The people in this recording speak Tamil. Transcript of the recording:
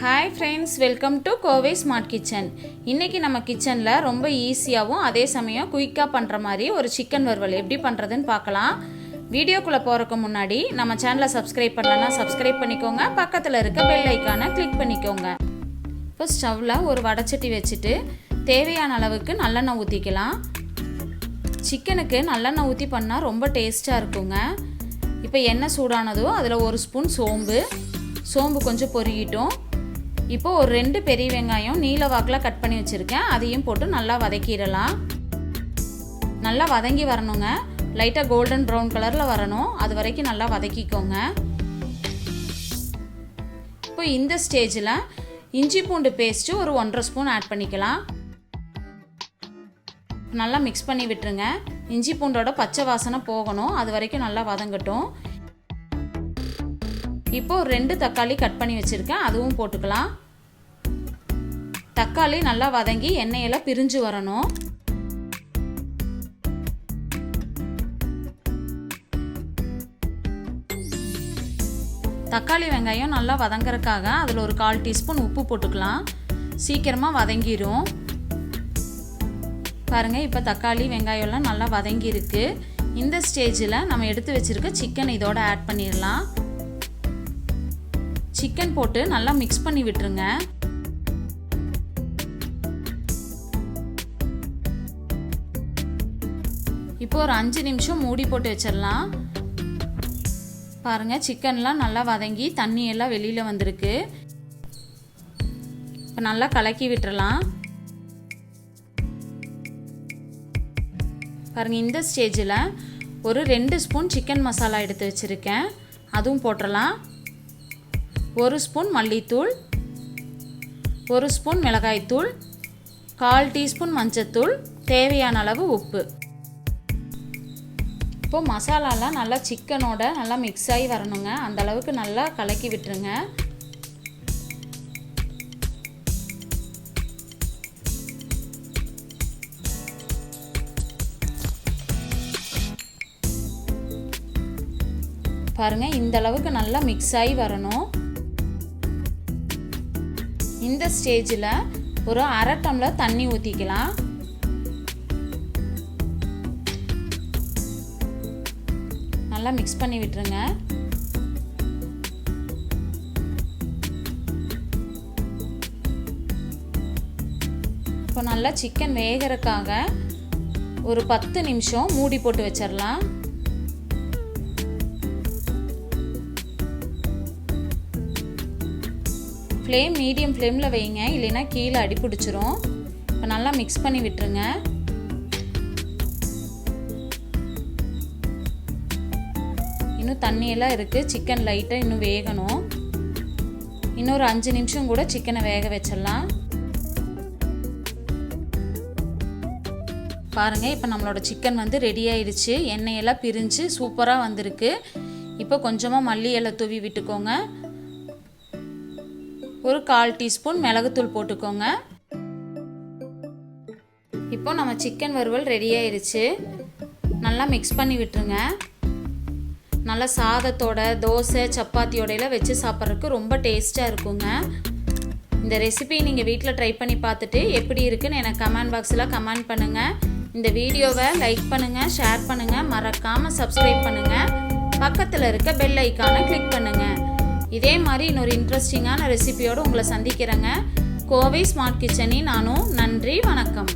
Hi friends, welcome to Kovai smart kitchen. இன்றைக்கி நம்ம கிச்சனில் ரொம்ப ஈஸியாகவும் அதே சமயம் குயிக்காக பண்ணுற மாதிரி ஒரு சிக்கன் வறுவல் எப்படி பண்ணுறதுன்னு பார்க்கலாம். வீடியோக்குள்ளே போகிறதுக்கு முன்னாடி நம்ம சேனலை சப்ஸ்கிரைப் பண்ணலன்னா சப்ஸ்கிரைப் பண்ணிக்கோங்க. பக்கத்தில் இருக்க பெல் ஐக்கானை கிளிக் பண்ணிக்கோங்க. இப்போ ஸ்டவ்வில் ஒரு வடைச்சட்டி வச்சுட்டு தேவையான அளவுக்கு நல்லெண்ணெய் ஊற்றிக்கலாம். சிக்கனுக்கு நல்லெண்ணெய் ஊற்றி பண்ணால் ரொம்ப டேஸ்ட்டாக இருக்குங்க. இப்போ எண்ணெய் சூடானதோ அதில் ஒரு ஸ்பூன் சோம்பு கொஞ்சம் பொரியிட்டோம். இப்போது ஒரு 2 பெரிய வெங்காயம் நீல வாக்கில் கட் பண்ணி வச்சுருக்கேன். அதையும் போட்டு நல்லா வதக்கிடலாம். நல்லா வதங்கி வரணுங்க. லைட்டாக கோல்டன் ப்ரௌன் கலரில் வரணும். அது வரைக்கும் நல்லா வதக்கிக்கோங்க. இப்போ இந்த ஸ்டேஜில் இஞ்சி பூண்டு பேஸ்ட்டு ஒரு 1.5 ஸ்பூன் ஆட் பண்ணிக்கலாம். நல்லா மிக்ஸ் பண்ணி விட்டுருங்க. இஞ்சி பூண்டோட பச்சை வாசனை போகணும். அது வரைக்கும் நல்லா வதங்கட்டும். இப்போது 2 தக்காளி கட் பண்ணி வச்சுருக்கேன். அதுவும் போட்டுக்கலாம். தக்காளி நல்லா வதங்கி எண்ணெயெல்லாம் பிரிஞ்சு வரணும். தக்காளி வெங்காயம் நல்லா வதங்கறதுக்காக அதில் ஒரு 1/4 டீஸ்பூன் உப்பு போட்டுக்கலாம். சீக்கிரமாக வதங்கிடும். பாருங்கள், இப்போ தக்காளி வெங்காயம்லாம் நல்லா வதங்கியிருக்கு. இந்த ஸ்டேஜில் நம்ம எடுத்து வச்சுருக்க சிக்கன் இதோட ஆட் பண்ணிடலாம். சிக்கன் போட்டு நல்லா மிக்ஸ் பண்ணி விட்டுருங்க. இப்போ ஒரு 5 நிமிஷம் மூடி போட்டு வச்சிடலாம். பாருங்கள், சிக்கன்லாம் நல்லா வதங்கி தண்ணியெல்லாம் வெளியில் வந்திருக்கு. இப்போ நல்லா கலக்கி விட்டுறலாம். பாருங்கள், இந்த ஸ்டேஜில் ஒரு 2 ஸ்பூன் சிக்கன் மசாலா எடுத்து வச்சுருக்கேன். அதுவும் போட்டுடலாம். 1 ஸ்பூன் மல்லித்தூள், 1 ஸ்பூன் மிளகாய்த்தூள், 1/4 டீஸ்பூன் மஞ்சத்தூள், தேவையான அளவு உப்பு. இப்போது மசாலாலாம் நல்லா சிக்கனோட நல்லா மிக்ஸ் ஆகி வரணுங்க. அந்த அளவுக்கு நல்லா கலக்கி விட்டுருங்க. பாருங்கள், இந்த அளவுக்கு நல்லா மிக்ஸ் ஆகி வரணும். இந்த ஸ்டேஜில் ஒரு 1/2 டம்ளர் தண்ணி ஊற்றிக்கலாம். நல்லா மிக்ஸ் பண்ணி விட்டுருங்க. இப்போ நல்லா சிக்கன் வேகறதுக்காக ஒரு 10 நிமிஷம் மூடி போட்டு வச்சிடலாம். ஃப்ளேம் மீடியம் ஃப்ளேமில் வைங்க, இல்லைன்னா கீழே அடி பிடிச்சிரும். இப்போ நல்லா மிக்ஸ் பண்ணி விட்டுருங்க. இன்னும் தண்ணியெல்லாம் இருக்குது. சிக்கன் லைட்டாக இன்னும் வேகணும். இன்னொரு 5 நிமிஷம் கூட சிக்கனை வேக வச்சிடலாம். பாருங்கள், இப்போ நம்மளோட சிக்கன் வந்து ரெடி ஆயிடுச்சு. எண்ணெயெல்லாம் பிரிஞ்சு சூப்பராக வந்திருக்கு. இப்போ கொஞ்சமாக மல்லி இலை தூவி விட்டுக்கோங்க. ஒரு 1/4 டீஸ்பூன் மிளகுத்தூள் போட்டுக்கோங்க. இப்போ நம்ம சிக்கன் வறுவல் ரெடி ஆயிடுச்சு. நல்லா மிக்ஸ் பண்ணி விட்டுருங்க. நல்லா சாதத்தோட, தோசை, சப்பாத்தியோடையெல்லாம் வச்சு சாப்பிட்றதுக்கு ரொம்ப டேஸ்ட்டாக இருக்குங்க. இந்த ரெசிபி நீங்கள் வீட்டில் ட்ரை பண்ணி பார்த்துட்டு எப்படி இருக்குன்னு எனக்கு கமெண்ட் பாக்ஸில் கமெண்ட் பண்ணுங்கள். இந்த வீடியோவை லைக் பண்ணுங்கள், ஷேர் பண்ணுங்கள், மறக்காமல் சப்ஸ்கிரைப் பண்ணுங்கள். பக்கத்தில் இருக்க பெல் ஐக்கானை கிளிக் பண்ணுங்கள். இதே மாதிரி இன்னொரு இன்ட்ரெஸ்டிங்கான ரெசிபியோடு உங்களை சந்திக்கிறேங்க. கோவை ஸ்மார்ட் கிச்சனில் நானும். நன்றி, வணக்கம்.